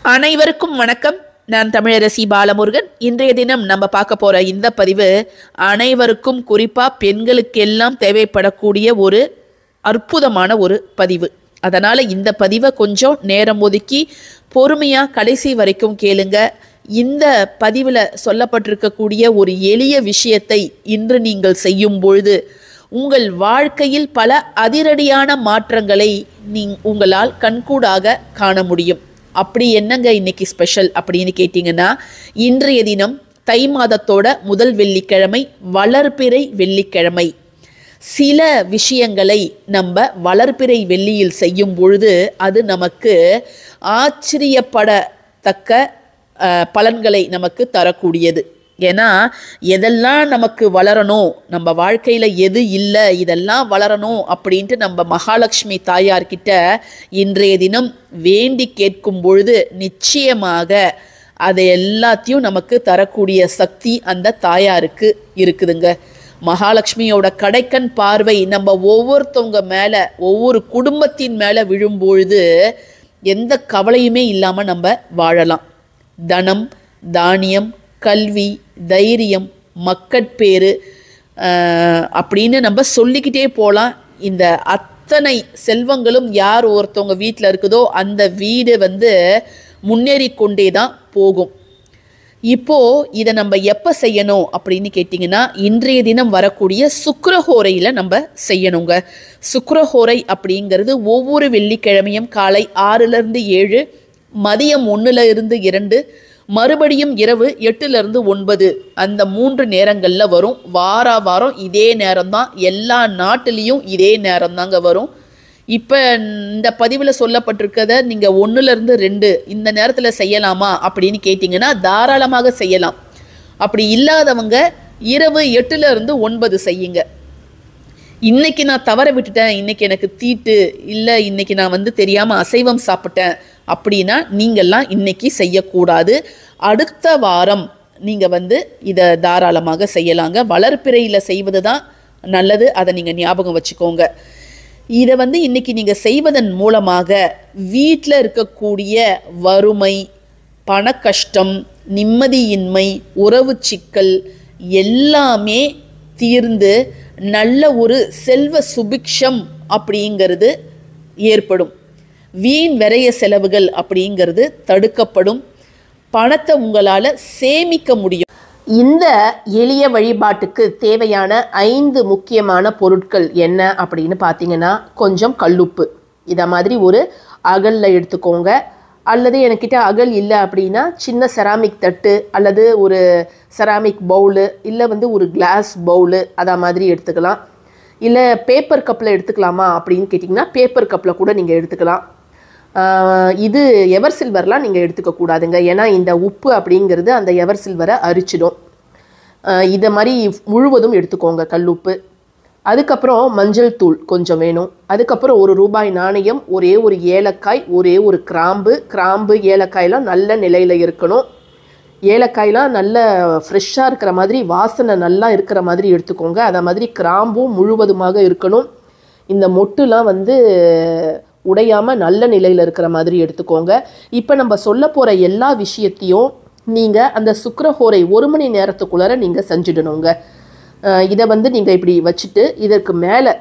அனைவருக்கும் வணக்கம். நான் தமிழரசி பாலமுருகன். இன்றைய தினம் நம்ம பார்க்க போற இந்த பதிவு அனைவருக்கும், குறிப்பா பெண்களுக்கெல்லாம் தேவைப்படக்கூடிய ஒரு அற்புதமான ஒரு பதிவு. அதனால இந்த பதிவை கொஞ்சம் நேரம் ஒதுக்கி பொறுமையா கடைசி வரைக்கும் கேளுங்க. இந்த பதிவில் சொல்லப்பட்டிருக்கக்கூடிய ஒரு எளிய விஷயத்தை இன்று நீங்கள் செய்யும் பொழுது உங்கள் வாழ்க்கையில் பல அதிரடியான மாற்றங்களை உங்களால் கண்கூடாக காண முடியும். அப்படி என்னங்க இன்னைக்கு ஸ்பெஷல் அப்படின்னு கேட்டிங்கன்னா, இன்றைய தினம் தை மாதத்தோட முதல் வெள்ளிக்கிழமை, வளர்பிறை வெள்ளிக்கிழமை. சில விஷயங்களை நம்ம வளர்பிறை வெள்ளியில் செய்யும் பொழுது அது நமக்கு ஆச்சரியப்படத்தக்க பலன்களை நமக்கு தரக்கூடியது. ஏன்னா எதெல்லாம் நமக்கு வளரணும், நம்ம வாழ்க்கையில் எது இல்லை இதெல்லாம் வளரணும் அப்படின்ட்டு நம்ம மகாலட்சுமி தாயார்கிட்ட இன்றைய தினம் வேண்டி கேட்கும் பொழுது நிச்சயமாக அதை எல்லாத்தையும் நமக்கு தரக்கூடிய சக்தி அந்த தாயாருக்கு இருக்குதுங்க. மகாலட்சுமியோட கடைக்கண் பார்வை நம்ம ஒவ்வொருத்தவங்க மேலே, ஒவ்வொரு குடும்பத்தின் மேலே விழும்பொழுது எந்த கவலையுமே இல்லாமல் நம்ம வாழலாம். தனம், தானியம், கல்வி, தைரியம், மக்கட்பேறு அப்படின்னு நம்ம சொல்லிக்கிட்டே போகலாம். இந்த அத்தனை செல்வங்களும் யார் ஒருத்தவங்க வீட்டில் இருக்குதோ அந்த வீடு முன்னேறி கொண்டே தான் போகும். இப்போது இதை நம்ம எப்போ செய்யணும் அப்படின்னு கேட்டிங்கன்னா, இன்றைய தினம் வரக்கூடிய சுக்கிரஹோரையில் நம்ம செய்யணுங்க. சுக்கிரஹோரை அப்படிங்கிறது ஒவ்வொரு வெள்ளிக்கிழமையும் காலை 6லேருந்து 7, மதியம் 1லேருந்து 2, மறுபடியும் இரவு 8லேருந்து 9, அந்த 3 நேரங்களில் வரும். வாரம் இதே நேரம்தான், எல்லா நாட்டிலையும் இதே நேரம்தாங்க வரும். இப்போ இந்த பதிவில் சொல்லப்பட்டிருக்கத நீங்கள் 1லேருந்து 2 இந்த நேரத்தில் செய்யலாமா அப்படின்னு கேட்டிங்கன்னா தாராளமாக செய்யலாம். அப்படி இல்லாதவங்க இரவு 8லேருந்து 9 செய்யுங்க. இன்றைக்கி நான் தவற விட்டுட்டேன், இன்றைக்கி எனக்கு தீட்டு இல்லை, இன்றைக்கி நான் தெரியாமல் அசைவம் சாப்பிட்டேன் அப்படின்னா நீங்கள்லாம் இன்றைக்கி செய்யக்கூடாது. அடுத்த வாரம் நீங்கள் இதை தாராளமாக செய்யலாங்க. வளர்பிறையில் செய்வது தான் நல்லது, அதை நீங்கள் ஞாபகம் வச்சுக்கோங்க. இதை இன்றைக்கி நீங்கள் செய்வதன் மூலமாக வீட்டில் இருக்கக்கூடிய வறுமை, பண கஷ்டம், நிம்மதியின்மை, உறவு சிக்கல் எல்லாமே தீர்ந்து நல்ல ஒரு செல்வ சுபிக்ஷம் அப்படிங்கிறது ஏற்படும். வீண் விரைய செலவுகள் அப்படிங்கிறது தடுக்கப்படும். பணத்தை உங்களால் சேமிக்க முடியும். இந்த எளிய வழிபாட்டுக்கு தேவையான 5 முக்கியமான பொருட்கள் என்ன அப்படின்னு பார்த்தீங்கன்னா, கொஞ்சம் கல்லுப்பு இதை மாதிரி ஒரு அகலில் எடுத்துக்கோங்க. அல்லது என்கிட்ட அகல் இல்லை அப்படின்னா சின்ன செராமிக் தட்டு அல்லது ஒரு செராமிக் பவுலு இல்லை ஒரு கிளாஸ் பவுலு அதை மாதிரி எடுத்துக்கலாம். இல்லை பேப்பர் கப்பில் எடுத்துக்கலாமா அப்படின்னு கேட்டிங்கன்னா பேப்பர் கப்பில் கூட நீங்கள் எடுத்துக்கலாம். இது எவர் சில்வர்லாம் நீங்கள் எடுத்துக்கக்கூடாதுங்க. ஏன்னா இந்த உப்பு அப்படிங்கிறது அந்த எவர் சில்வரை அரிச்சிடும். இதை மாதிரி முழுவதும் எடுத்துக்கோங்க கல்லுப்பு. அதுக்கப்புறம் மஞ்சள் தூள் கொஞ்சம் வேணும். அதுக்கப்புறம் ₹1 நாணயம், ஒரே ஒரு ஏலக்காய், ஒரே ஒரு கிராம்பு ஏலக்காயெலாம் நல்ல நிலையில் இருக்கணும். ஏலக்காயெலாம் நல்ல ஃப்ரெஷ்ஷாக இருக்கிற மாதிரி, வாசனை நல்லா இருக்கிற மாதிரி எடுத்துக்கோங்க. அதை மாதிரி கிராம்பும் முழுவதுமாக இருக்கணும். இந்த மொட்டுலாம் உடையாமல் நல்ல நிலையில் இருக்கிற மாதிரி எடுத்துக்கோங்க. இப்போ நம்ம சொல்ல போகிற எல்லா விஷயத்தையும் நீங்கள் அந்த சுக்கிரஹோரை 1 மணி நேரத்துக்குள்ளார நீங்கள் செஞ்சிடணுங்க. இதை நீங்கள் இப்படி வச்சுட்டு இதற்கு மேலே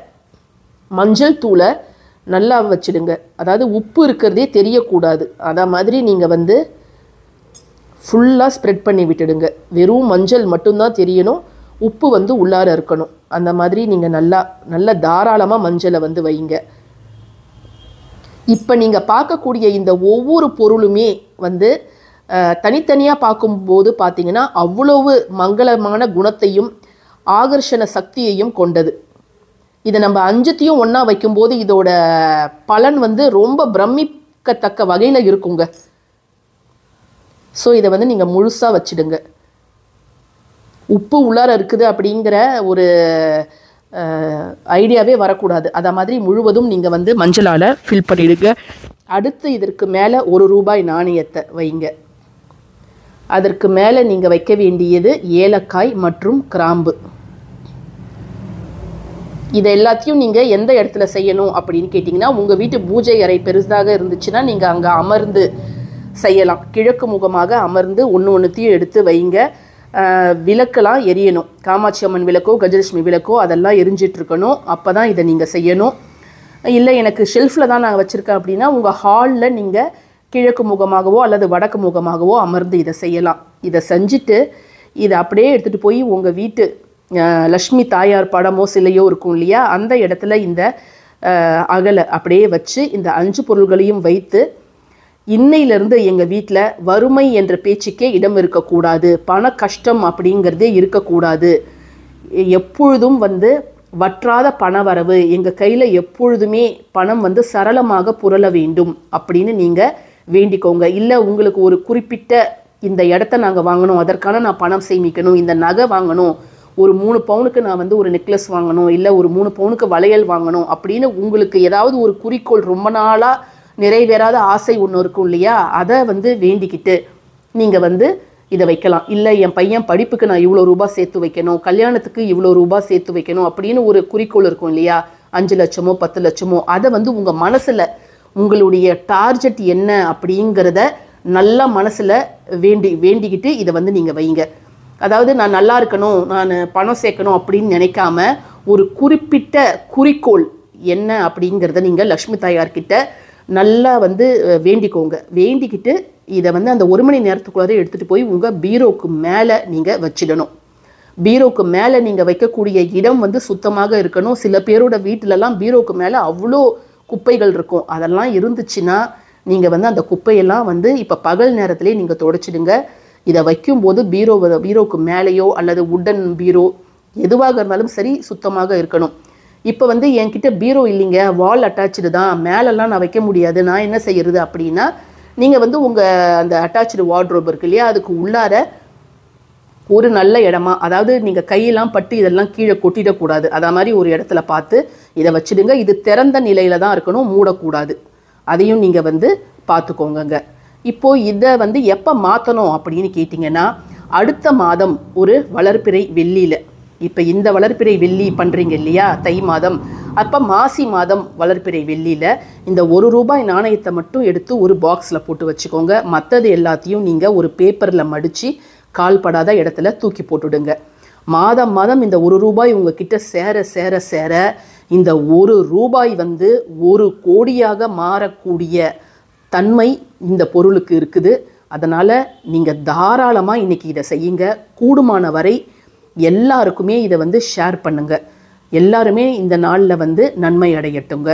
மஞ்சள் தூளை நல்லா வச்சுடுங்க. அதாவது உப்பு இருக்கிறதே தெரியக்கூடாது. அதை மாதிரி நீங்கள் ஃபுல்லாக ஸ்ப்ரெட் பண்ணி விட்டுடுங்க. வெறும் மஞ்சள் மட்டும்தான் தெரியணும், உப்பு உள்ளார இருக்கணும். அந்த மாதிரி நீங்கள் நல்லா தாராளமாக மஞ்சளை வைங்க. இப்போ நீங்கள் பார்க்கக்கூடிய இந்த ஒவ்வொரு பொருளுமே தனித்தனியாக பார்க்கும்போது பார்த்தீங்கன்னா அவ்வளவு மங்களமான குணத்தையும் ஆகர்ஷண சக்தியையும் கொண்டது. இதை நம்ம 5த்தையும் ஒன்றா வைக்கும்போது இதோட பலன் ரொம்ப பிரமிக்கத்தக்க வகையில் இருக்குங்க. ஸோ இதை நீங்கள் முழுசாக வச்சுடுங்க. உப்பு உள்ளார இருக்குது அப்படிங்கிற ஒரு ஐடியாவே வரக்கூடாது. அதை மாதிரி முழுவதும் நீங்கள் மஞ்சளால் ஃபில் பண்ணிடுங்க. அடுத்து இதற்கு மேலே ₹1 நாணயத்தை வைங்க. அதற்கு மேலே நீங்கள் வைக்க வேண்டியது ஏலக்காய் மற்றும் கிராம்பு. இதை எல்லாத்தையும் நீங்கள் எந்த இடத்துல செய்யணும் அப்படின்னு கேட்டிங்கன்னா, உங்கள் வீட்டு பூஜை அறை பெருசாக இருந்துச்சுன்னா நீங்கள் அங்கே அமர்ந்து செய்யலாம். கிழக்கு முகமாக அமர்ந்து ஒன்று ஒன்றுத்தையும் எடுத்து வைங்க. விளக்கெல்லாம் எரியணும். காமாட்சி அம்மன் விளக்கோ கஜலட்சுமி விளக்கோ அதெல்லாம் எரிஞ்சிட்டு இருக்கணும். அப்போ தான் இதை நீங்கள் செய்யணும். இல்லை எனக்கு ஷெல்ஃபில் தான் நான் வச்சுருக்கேன் அப்படின்னா உங்கள் ஹாலில் நீங்கள் கிழக்கு முகமாகவோ அல்லது வடக்கு முகமாகவோ அமர்ந்து இதை செய்யலாம். இதை செஞ்சுட்டு இதை அப்படியே எடுத்துகிட்டு போய் உங்கள் வீட்டு லக்ஷ்மி தாயார் படமோ சிலையோ இருக்கும் இல்லையா, அந்த இடத்துல இந்த அகலை அப்படியே வச்சு இந்த 5 பொருள்களையும் வைத்து, இன்னையிலிருந்து எங்கள் வீட்டில் வறுமை என்ற பேச்சுக்கே இடம் இருக்கக்கூடாது, பண கஷ்டம் அப்படிங்கிறதே இருக்கக்கூடாது, எப்பொழுதும் வற்றாத பண வரவு, எங்கள் கையில் எப்பொழுதுமே பணம் சரளமாக புரள வேண்டும் அப்படின்னு நீங்கள் வேண்டிக்கோங்க. இல்லை உங்களுக்கு ஒரு குறிப்பிட்ட இந்த இடத்த நாங்கள் வாங்கணும், அதற்கான நான் பணம் சேமிக்கணும், இந்த நகை வாங்கணும், ஒரு 3 பவுனுக்கு நான் ஒரு நெக்லஸ் வாங்கணும், இல்லை ஒரு 3 பவுனுக்கு வளையல் வாங்கணும் அப்படின்னு உங்களுக்கு ஏதாவது ஒரு குறிக்கோள் ரொம்ப நாளாக நிறைவேறாத ஆசை ஒன்று இருக்கும் இல்லையா, அதை வேண்டிக்கிட்டு நீங்கள் இதை வைக்கலாம். இல்லை என் பையன் படிப்புக்கு நான் இவ்வளோ ரூபா சேர்த்து வைக்கணும், கல்யாணத்துக்கு இவ்வளோ ரூபா சேர்த்து வைக்கணும் அப்படின்னு ஒரு குறிக்கோள் இருக்கும் இல்லையா, 5 லட்சமோ 10 லட்சமோ, அதை உங்கள் மனசில் உங்களுடைய டார்கெட் என்ன அப்படிங்கிறத நல்லா மனசில் வேண்டிக்கிட்டு இதை நீங்கள் வைங்க. அதாவது நான் நல்லா இருக்கணும், நான் பணம் சேர்க்கணும் அப்படின்னு நினைக்காம ஒரு குறிப்பிட்ட குறிக்கோள் என்ன அப்படிங்கிறத நீங்கள் லக்ஷ்மி தாயார்கிட்ட நல்லா வேண்டிக்கோங்க. வேண்டிக்கிட்டு இதை அந்த 1 மணி நேரத்துக்குள்ளார எடுத்துகிட்டு போய் உங்கள் பீரோவுக்கு மேலே நீங்கள் வச்சிடணும். பீரோவுக்கு மேலே நீங்கள் வைக்கக்கூடிய இடம் சுத்தமாக இருக்கணும். சில பேரோட வீட்டிலலாம் பீரோவுக்கு மேலே அவ்வளோ குப்பைகள் இருக்கும். அதெல்லாம் இருந்துச்சுன்னா நீங்கள் அந்த குப்பையெல்லாம் இப்போ பகல் நேரத்துலேயே நீங்கள் துடைச்சிடுங்க. இதை வைக்கும்போது பீரோவுக்கு மேலேயோ அல்லது உட்டன் பீரோ எதுவாக இருந்தாலும் சரி சுத்தமாக இருக்கணும். இப்போ என்கிட்ட பீரோ இல்லைங்க, வால் அட்டாச்சு தான், மேலெல்லாம் நான் வைக்க முடியாது, நான் என்ன செய்யறது அப்படின்னா நீங்கள் உங்கள் அந்த அட்டாச்சு வார்ட்ரோப் இருக்கு இல்லையா, அதுக்கு உள்ளார ஒரு நல்ல இடமா, அதாவது நீங்கள் கையெல்லாம் பட்டு இதெல்லாம் கீழே கொட்டிடக்கூடாது, அதை மாதிரி ஒரு இடத்துல பார்த்து இதை வச்சுடுங்க. இது திறந்த நிலையில் தான் இருக்கணும், மூடக்கூடாது. அதையும் நீங்கள் பார்த்துக்கோங்க. இப்போது இதை எப்போ மாற்றணும் அப்படின்னு கேட்டிங்கன்னா, அடுத்த மாதம் ஒரு வளர்பிறை வெள்ளியில், இப்போ இந்த வளர்பிறை வெள்ளி பண்ணுறீங்க இல்லையா தை மாதம், அப்போ மாசி மாதம் வளர்பிறை வெள்ளியில் இந்த 1 ரூபாய் நாணயத்தை மட்டும் எடுத்து ஒரு பாக்ஸில் போட்டு வச்சுக்கோங்க. மற்றது எல்லாத்தையும் நீங்கள் ஒரு பேப்பரில் மடித்து கால்படாத இடத்துல தூக்கி போட்டுடுங்க. மாதம் மாதம் இந்த 1 ரூபாய் உங்ககிட்ட சேர சேர சேர இந்த 1 ரூபாய் 1 கோடியாக மாறக்கூடிய தன்மை இந்த பொருளுக்கு இருக்குது. அதனால் நீங்கள் தாராளமாக இன்றைக்கி இதை செய்யுங்க. கூடுமான வரை எல்லாருக்குமே இதை ஷேர் பண்ணுங்கள். எல்லாருமே இந்த நாளில் நன்மை அடையட்டுங்க.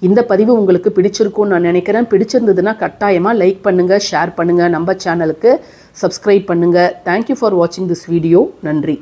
இந்த பதிவு உங்களுக்கு பிடிச்சிருக்கும்னு நான் நினைக்கிறேன். பிடிச்சிருந்ததுன்னா கட்டாயமாக லைக் பண்ணுங்கள், ஷேர் பண்ணுங்கள், நம்ம சேனலுக்கு சப்ஸ்கிரைப் பண்ணுங்கள். தேங்க்யூ ஃபார் வாட்சிங் திஸ் வீடியோ. நன்றி.